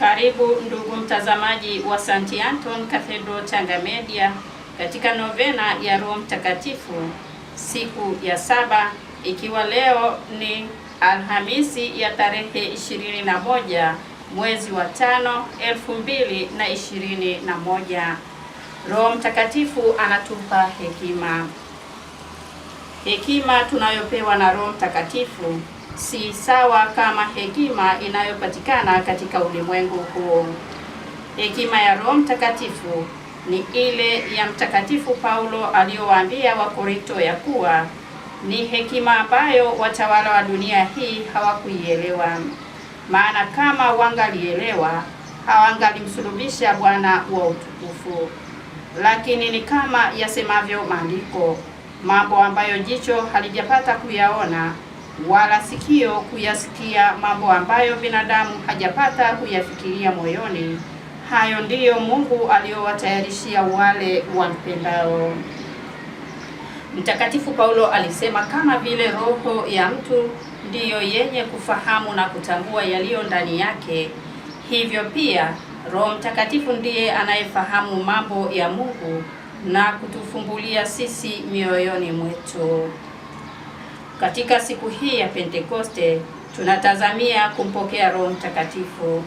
Karibu ndugu mtazamaji wa St. Anton Cathedral Tanga Media katika novena ya Roho Mtakatifu siku ya 7, ikiwa leo ni Alhamisi ya tarehe 21 mwezi wa 5 2021. Roho Mtakatifu anatupa hekima. Hekima tunayopewa na Roho Mtakatifu si sawa kama hekima inayopatikana katika ulimwengu huu. Hekima ya Roho Mtakatifu ni ile ya Mtakatifu Paulo aliyowaambia Wakorinto ya kuwa ni hekima ambayo watawala wa dunia hii hawakuielewa. Maana kama wangalielewa, hawangalimsulubisha Bwana wa utukufu. Lakini ni kama yasemavyo Maandiko, mambo ambayo jicho halijapata kuyaona wala sikio kuyasikia, mambo ambayo binadamu hajapata kuyafikiria moyoni, hayo ndiyo Mungu aliyowatayarishia wale wampendao. Mtakatifu Paulo alisema kama vile roho ya mtu ndiyo yenye kufahamu na kutambua yaliyo ndani yake, hivyo pia Roho Mtakatifu ndiye anayefahamu mambo ya Mungu na kutufumbulia sisi mioyoni mwetu. Katika siku hii ya Pentekoste tunatazamia kumpokea Roho Mtakatifu.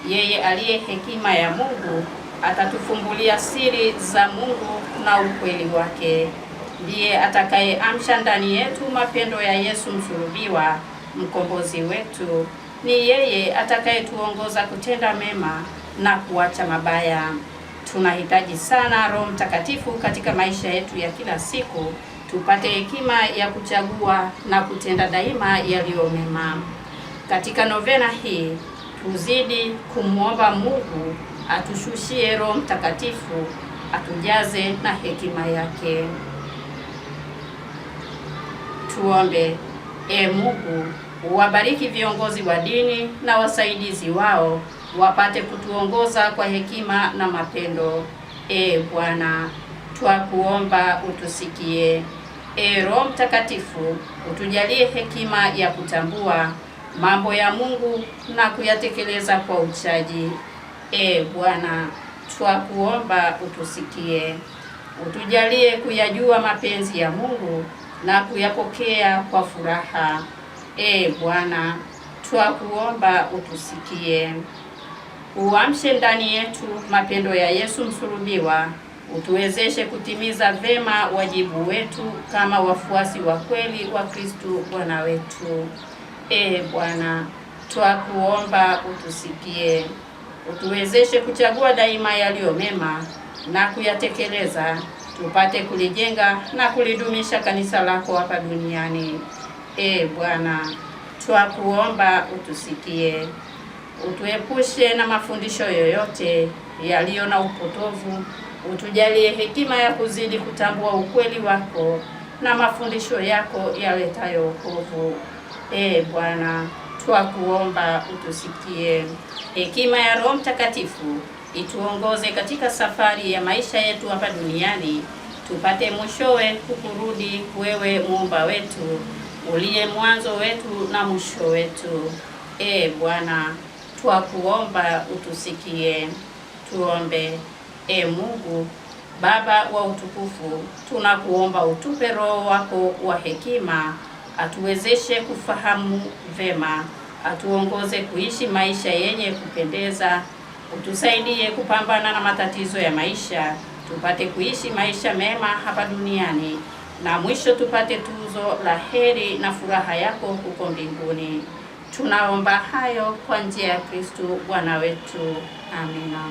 Yeye aliye hekima ya Mungu atatufumbulia siri za Mungu na ukweli wake. Ndiye atakayeamsha ndani yetu mapendo ya Yesu msulubiwa, mkombozi wetu. Ni yeye atakayetuongoza kutenda mema na kuacha mabaya. Tunahitaji sana Roho Mtakatifu katika maisha yetu ya kila siku, tupate hekima ya kuchagua na kutenda daima yaliyo mema. Katika novena hii tuzidi kumwomba Mungu atushushie Roho Mtakatifu, atujaze na hekima yake. Tuombe. Mungu, uwabariki viongozi wa dini na wasaidizi wao, wapate kutuongoza kwa hekima na mapendo. Bwana, twakuomba utusikie. Roho Mtakatifu, utujalie hekima ya kutambua mambo ya Mungu na kuyatekeleza kwa uchaji. Bwana, twakuomba utusikie. Utujalie kuyajua mapenzi ya Mungu na kuyapokea kwa furaha. Bwana, twakuomba utusikie. Uamshe ndani yetu mapendo ya Yesu msulubiwa, utuwezeshe kutimiza vema wajibu wetu kama wafuasi wa kweli wa Kristo Bwana wetu. Bwana, twakuomba utusikie. Utuwezeshe kuchagua daima yaliyo mema na kuyatekeleza, tupate kulijenga na kulidumisha kanisa lako hapa duniani. Bwana, twakuomba utusikie. Utuepushe na mafundisho yoyote yaliyo na upotovu. Utujalie hekima ya kuzidi kutambua ukweli wako na mafundisho yako yaletayo wokovu. Bwana, twakuomba utusikie. Hekima ya Roho Mtakatifu ituongoze katika safari ya maisha yetu hapa duniani, tupate mwishowe kukurudi wewe, Muumba wetu, uliye mwanzo wetu na mwisho wetu. Bwana, twakuomba utusikie. Tuombe. Mungu Baba wa utukufu, tunakuomba utupe Roho wako wa hekima, atuwezeshe kufahamu vema, atuongoze kuishi maisha yenye kupendeza, utusaidie kupambana na matatizo ya maisha, tupate kuishi maisha mema hapa duniani, na mwisho tupate tuzo la heri na furaha yako huko mbinguni. Tunaomba hayo kwa njia ya Kristo Bwana wetu. Amina.